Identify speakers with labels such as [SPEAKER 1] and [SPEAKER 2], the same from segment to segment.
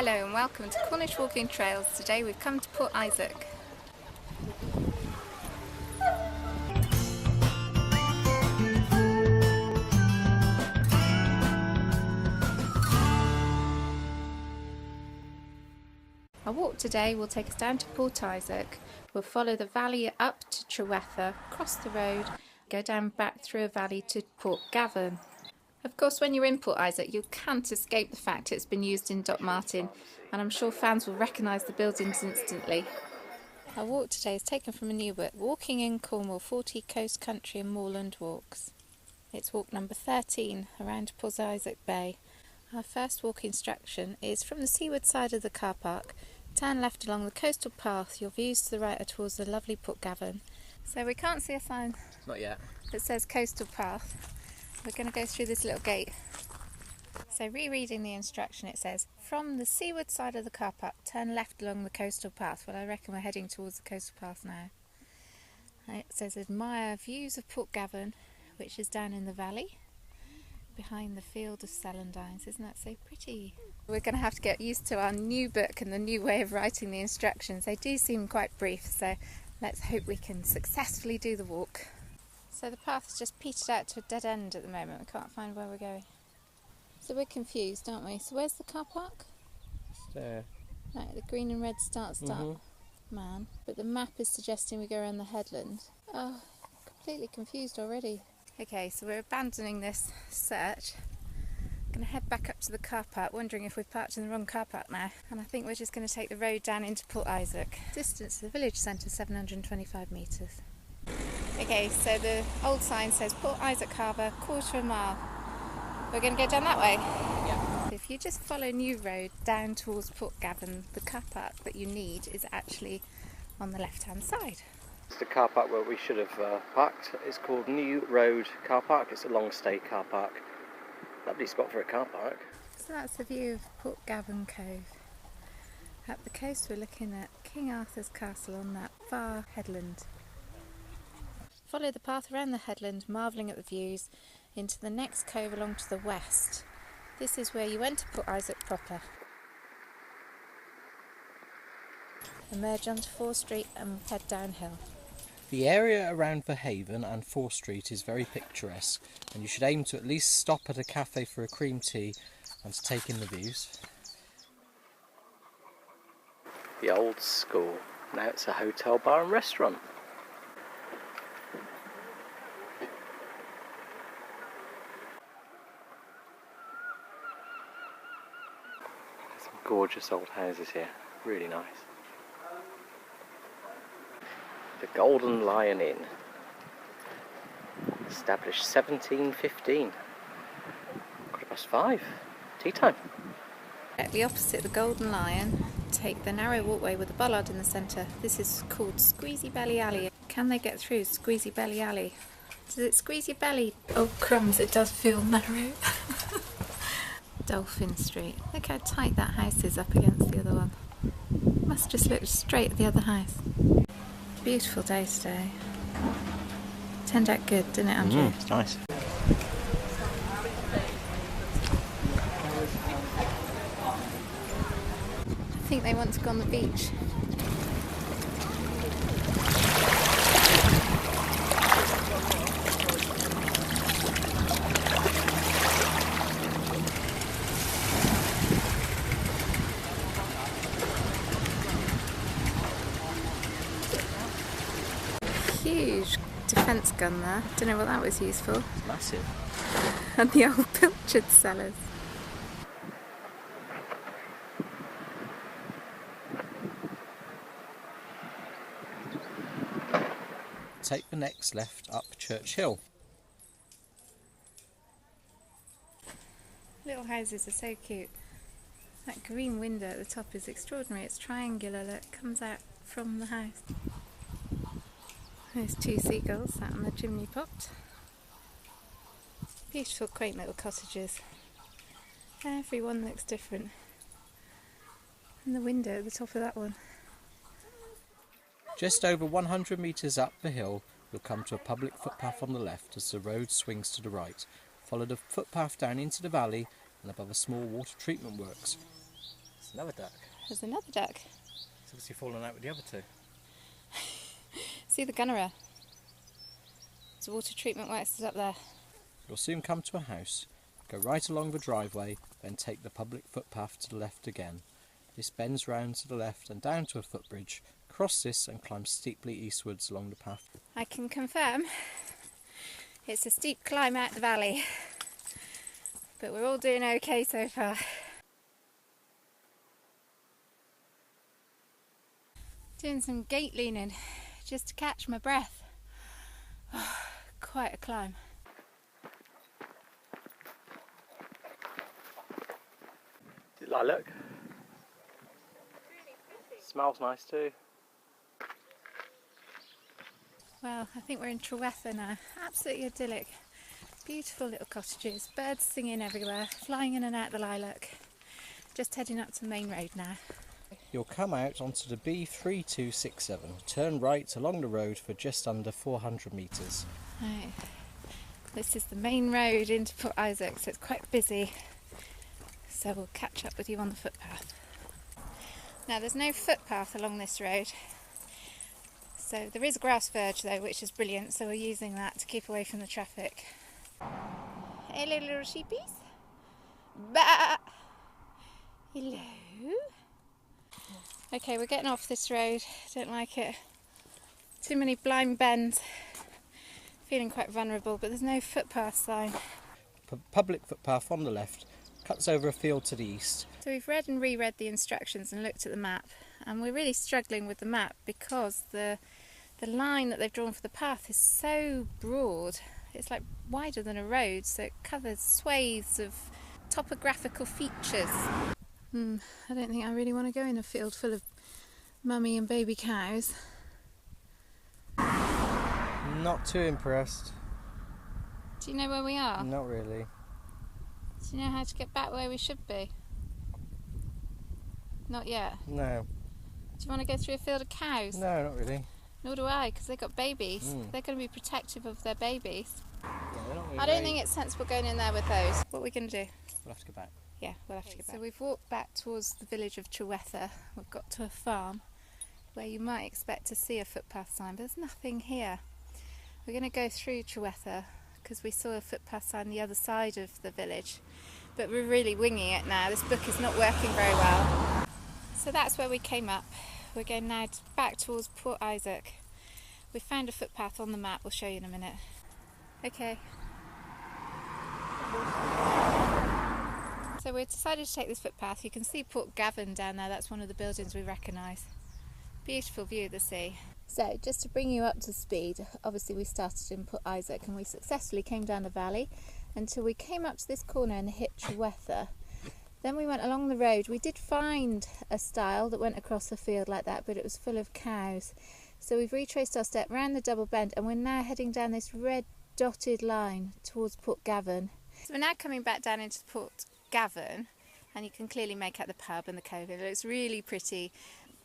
[SPEAKER 1] Hello and welcome to Cornish Walking Trails. Today we've come to Port Isaac. Our walk today will take us down to Port Isaac. We'll follow the valley up to Trewether, cross the road, go down back through a valley to Port Gaverne. Of course, when you're in Port Isaac, you can't escape the fact it's been used in Dock Martin, and I'm sure fans will recognise the buildings instantly. Our walk today is taken from a new book, Walking in Cornwall, 40 Coast, Country and Moorland Walks. It's walk number 13 around Port Isaac Bay. Our first walk instruction is from the seaward side of the car park. Turn left along the coastal path. Your views to the right are towards the lovely Port Gaverne. So we can't see a sign
[SPEAKER 2] Not yet.
[SPEAKER 1] that says coastal path. We're going to go through this little gate. So rereading the instruction, it says, from the seaward side of the car park, turn left along the coastal path. Well, I reckon we're heading towards the coastal path now. It says, admire views of Port Gaverne, which is down in the valley, behind the field of celandines. Isn't that so pretty? We're going to have to get used to our new book and the new way of writing the instructions. They do seem quite brief, so let's hope we can successfully do the walk. So the path has just petered out to a dead end at the moment. We can't find where we're going. So we're confused, aren't we? So where's the car park?
[SPEAKER 2] It's there.
[SPEAKER 1] Right, the green and red start. Man. But the map is suggesting we go around the headland. Oh, completely confused already. Okay, so we're abandoning this search. Going to head back up to the car park, wondering if we've parked in the wrong car park now. And I think we're just going to take the road down into Port Isaac. Distance to the village centre, 725 metres. Okay, so the old sign says Port Isaac Harbour, quarter of a mile. We're going to go down that way?
[SPEAKER 2] Yeah.
[SPEAKER 1] If you just follow New Road down towards Port Gaverne, the car park that you need is actually on the left-hand side.
[SPEAKER 2] It's the car park where we should have parked. It's called New Road Car Park. It's a long stay car park. Lovely spot for a car park.
[SPEAKER 1] So that's the view of Port Gaverne Cove. Up the coast we're looking at King Arthur's Castle on that far headland. Follow the path around the headland, marvelling at the views, into the next cove along to the west. This is where you enter Port Isaac proper. Emerge onto 4th Street and head downhill.
[SPEAKER 2] The area around the Haven and 4th Street is very picturesque, and you should aim to at least stop at a cafe for a cream tea and to take in the views. The old school. Now it's a hotel, bar and restaurant. Some gorgeous old houses here. Really nice. The Golden Lion Inn, established 1715, 5:15, tea time.
[SPEAKER 1] Directly opposite the Golden Lion, take the narrow walkway with the bollard in the centre. This is called Squeezy Belly Alley. Can they get through Squeezy Belly Alley? Does it squeeze your belly? Oh crumbs, it does feel narrow. Dolphin Street. Look how tight that house is up against the other one. Must just look straight at the other house. Beautiful day today. Turned out good, didn't it, Andrew?
[SPEAKER 2] It's nice.
[SPEAKER 1] I think they want to go on the beach. Huge defence gun there. Don't know what that was used for.
[SPEAKER 2] It's massive.
[SPEAKER 1] And the old pilchard cellars.
[SPEAKER 2] Take the next left up Church Hill.
[SPEAKER 1] Little houses are so cute. That green window at the top is extraordinary. It's triangular, look, comes out from the house. There's 2 seagulls sat on the chimney pot. Beautiful, quaint little cottages. Every one looks different. And the window at the top of that one.
[SPEAKER 2] Just over 100 metres up the hill, you'll come to a public footpath on the left as the road swings to the right. Follow the footpath down into the valley and above a small water treatment works. Another duck.
[SPEAKER 1] There's another duck.
[SPEAKER 2] It's obviously fallen out with the other two.
[SPEAKER 1] See the gunnerer. The water treatment works is up there.
[SPEAKER 2] You'll soon come to a house. Go right along the driveway, then take the public footpath to the left again. This bends round to the left and down to a footbridge. Cross this and climb steeply eastwards along the path.
[SPEAKER 1] I can confirm it's a steep climb out the valley, but we're all doing okay so far. Doing some gate leaning just to catch my breath. Oh, quite a climb.
[SPEAKER 2] Did I look? Smells nice too.
[SPEAKER 1] Well, I think we're in Trewether now. Absolutely idyllic. Beautiful little cottages, birds singing everywhere, flying in and out the lilac. Just heading up to the main road now.
[SPEAKER 2] You'll come out onto the B3267. Turn right along the road for just under 400 metres.
[SPEAKER 1] Right. This is the main road into Port Isaac, so it's quite busy. So we'll catch up with you on the footpath. Now there's no footpath along this road. So there is a grass verge though, which is brilliant, so we're using that to keep away from the traffic. Hello little sheepies. Bah! Hello. Okay, we're getting off this road. Don't like it. Too many blind bends. Feeling quite vulnerable, but there's no footpath sign.
[SPEAKER 2] Public footpath on the left cuts over a field to the east.
[SPEAKER 1] So we've read and reread the instructions and looked at the map, and we're really struggling with the map because the line that they've drawn for the path is so broad. It's like wider than a road, so it covers swathes of topographical features. I don't think I really want to go in a field full of mummy and baby cows.
[SPEAKER 2] Not too impressed.
[SPEAKER 1] Do you know where we are?
[SPEAKER 2] Not really.
[SPEAKER 1] Do you know how to get back where we should be? Not yet.
[SPEAKER 2] No.
[SPEAKER 1] Do you want to go through a field of cows?
[SPEAKER 2] No, not really.
[SPEAKER 1] Nor do I, because they've got babies. They're going to be protective of their babies.
[SPEAKER 2] Yeah, really
[SPEAKER 1] I don't think it's sensible going in there with those. What are we going to do?
[SPEAKER 2] We'll have to go back.
[SPEAKER 1] Yeah, we'll have to go back. So we've walked back towards the village of Trewether. We've got to a farm where you might expect to see a footpath sign, but there's nothing here. We're going to go through Trewether because we saw a footpath sign the other side of the village, but we're really winging it now. This book is not working very well. So that's where we came up. We're going now back towards Port Isaac. We found a footpath on the map. We'll show you in a minute. Okay. So we decided to take this footpath. You can see Port Gaverne down there. That's one of the buildings we recognise. Beautiful view of the sea. So just to bring you up to speed, obviously we started in Port Isaac and we successfully came down the valley until we came up to this corner and hit Trewether. Then we went along the road. We did find a stile that went across a field like that, but it was full of cows. So we've retraced our step round the double bend and we're now heading down this red dotted line towards Port Gaverne. So we're now coming back down into Port Gaverne and you can clearly make out the pub and the cove. It looks really pretty.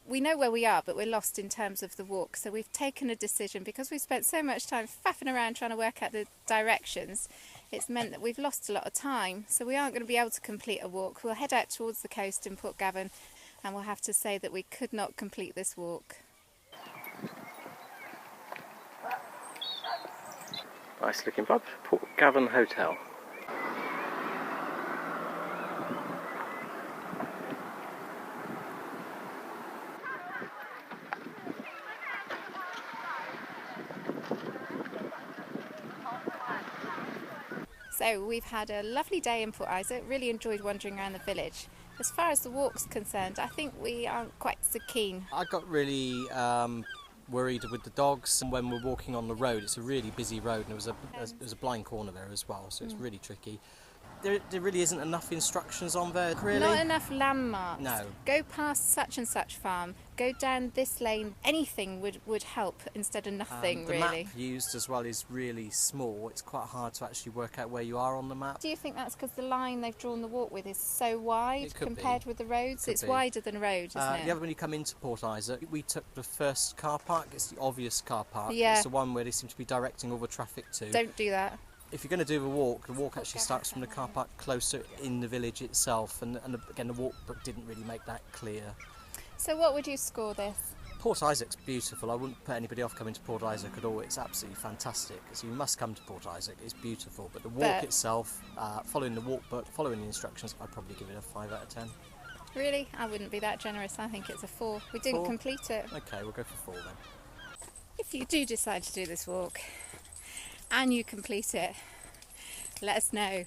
[SPEAKER 1] We know where we are, but we're lost in terms of the walk. So we've taken a decision, because we've spent so much time faffing around trying to work out the directions, it's meant that we've lost a lot of time. So we aren't going to be able to complete a walk. We'll head out towards the coast in Port Gaverne and we'll have to say that we could not complete this walk.
[SPEAKER 2] Nice looking pub, Port Gaverne Hotel.
[SPEAKER 1] So we've had a lovely day in Port Isaac, really enjoyed wandering around the village. As far as the walk's concerned, I think we aren't quite so keen.
[SPEAKER 2] I got really worried with the dogs when we're walking on the road. It's a really busy road and there's a blind corner there as well, so it's really tricky. There really isn't enough instructions on there, really.
[SPEAKER 1] Not enough landmarks.
[SPEAKER 2] No.
[SPEAKER 1] Go past such and such farm, go down this lane. Anything would help instead of nothing,
[SPEAKER 2] the
[SPEAKER 1] really.
[SPEAKER 2] map used as well is really small. It's quite hard to actually work out where you are on the map.
[SPEAKER 1] Do you think that's because the line they've drawn the walk with is so wide
[SPEAKER 2] It could
[SPEAKER 1] compared
[SPEAKER 2] be.
[SPEAKER 1] with the roads?
[SPEAKER 2] Could
[SPEAKER 1] It's
[SPEAKER 2] be.
[SPEAKER 1] wider than a road, isn't it?
[SPEAKER 2] The other when you come into Port Isaac, we took the first car park. It's the obvious car park.
[SPEAKER 1] Yeah.
[SPEAKER 2] It's the one where they seem to be directing all the traffic to.
[SPEAKER 1] Don't do that.
[SPEAKER 2] if you're going to do the walk actually starts from the car park closer in the village itself, and again the walk book didn't really make that clear.
[SPEAKER 1] So what would you score this?
[SPEAKER 2] Port Isaac's beautiful. I wouldn't put anybody off coming to Port Isaac at all. It's absolutely fantastic. So you must come to Port Isaac. It's beautiful. But the walk itself, following the walk book, following the instructions, I'd probably give it a 5 out of 10.
[SPEAKER 1] Really? I wouldn't be that generous. I think it's a 4. We didn't complete it.
[SPEAKER 2] Okay, we'll go for 4 then.
[SPEAKER 1] If you do decide to do this walk and you complete it, let us know.